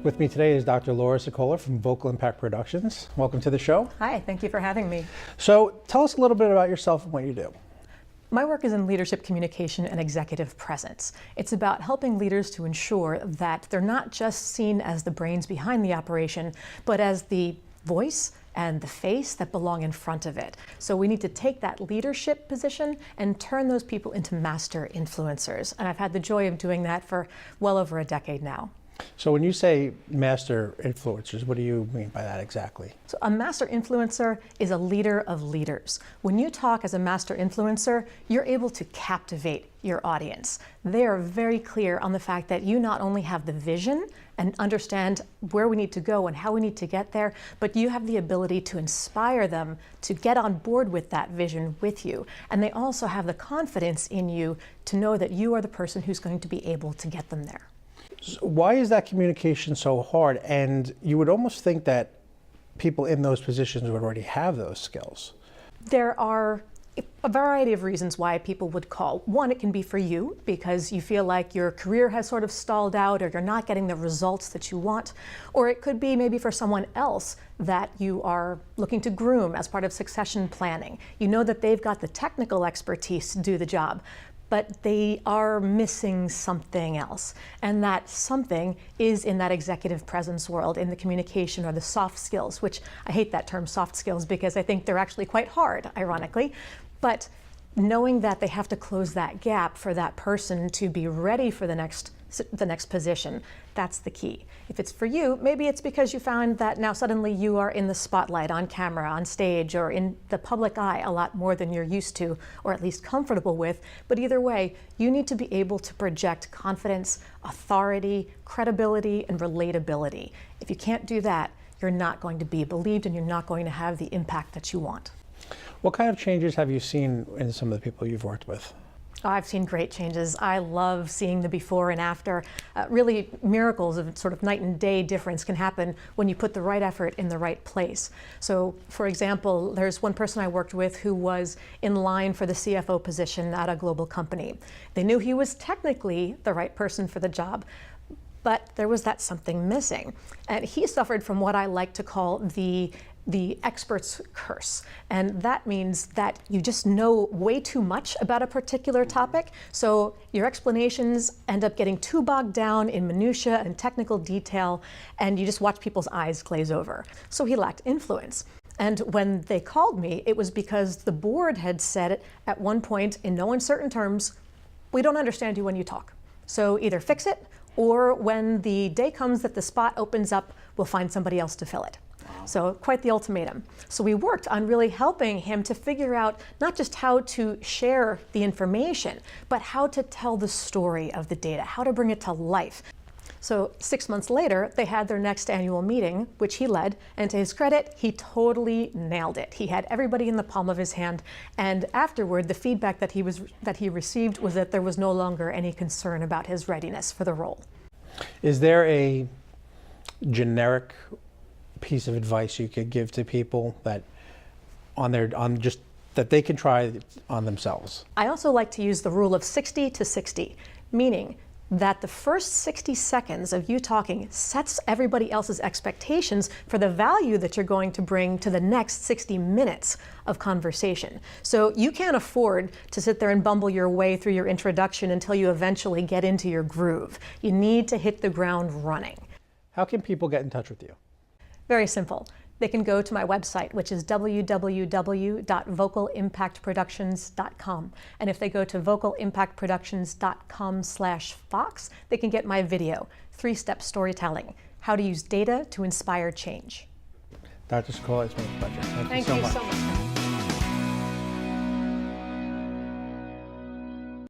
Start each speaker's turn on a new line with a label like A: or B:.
A: With me today is Dr. Laura Sicola from Vocal Impact Productions. Welcome to the show.
B: Hi, thank you for having me.
A: So tell us a little bit about yourself and what you do.
B: My work is in leadership communication and executive presence. It's about helping leaders to ensure that they're not just seen as the brains behind the operation, but as the voice and the face that belong in front of it. So we need to take that leadership position and turn those people into master influencers. And I've had the joy of doing that for well over a decade now.
A: So when you say master influencers, what do you mean by that exactly?
B: So a master influencer is a leader of leaders. When you talk as a master influencer, you're able to captivate your audience. They are very clear on the fact that you not only have the vision and understand where we need to go and how we need to get there, but you have the ability to inspire them to get on board with that vision with you. And they also have the confidence in you to know that you are the person who's going to be able to get them there.
A: So why is that communication so hard? And you would almost think that people in those positions would already have those skills.
B: There are a variety of reasons why people would call. One, it can be for you because you feel like your career has sort of stalled out or you're not getting the results that you want. Or it could be maybe for someone else that you are looking to groom as part of succession planning. You know that they've got the technical expertise to do the job, but they are missing something else. And that something is in that executive presence world, in the communication or the soft skills, which I hate that term soft skills because I think they're actually quite hard, ironically. But knowing that they have to close that gap for that person to be ready for the next position, that's the key. If it's for you, maybe it's because you found that now suddenly you are in the spotlight, on camera, on stage, or in the public eye a lot more than you're used to, or at least comfortable with. But either way, you need to be able to project confidence, authority, credibility, and relatability. If you can't do that, you're not going to be believed and you're not going to have the impact that you want.
A: What kind of changes have you seen in some of the people you've worked with?
B: I've seen great changes. I love seeing the before and after. Really, miracles of sort of night and day difference can happen when you put the right effort in the right place. So, for example, there's one person I worked with who was in line for the CFO position at a global company. They knew he was technically the right person for the job, but there was that something missing. And he suffered from what I like to call the expert's curse. And that means that you just know way too much about a particular topic. So your explanations end up getting too bogged down in minutia and technical detail, and you just watch people's eyes glaze over. So he lacked influence. And when they called me, it was because the board had said at one point in no uncertain terms, "We don't understand you when you talk. So either fix it, or when the day comes that the spot opens up, we'll find somebody else to fill it." So quite the ultimatum. So we worked on really helping him to figure out not just how to share the information, but how to tell the story of the data, how to bring it to life. So 6 months later, they had their next annual meeting, which he led, and to his credit, he totally nailed it. He had everybody in the palm of his hand, and afterward, the feedback that he received was that there was no longer any concern about his readiness for the role.
A: Is there a generic piece of advice you could give to people that that they can try on themselves?
B: I also like to use the rule of 60 to 60, meaning that the first 60 seconds of you talking sets everybody else's expectations for the value that you're going to bring to the next 60 minutes of conversation. So you can't afford to sit there and bumble your way through your introduction until you eventually get into your groove. You need to hit the ground running.
A: How can people get in touch with you?
B: Very simple. They can go to my website, which is www.vocalimpactproductions.com. And if they go to vocalimpactproductions.com/Fox, they can get my video, 3-step storytelling, how to use data to inspire change.
A: Dr. Sicola, it's been a pleasure.
B: Thank you so much.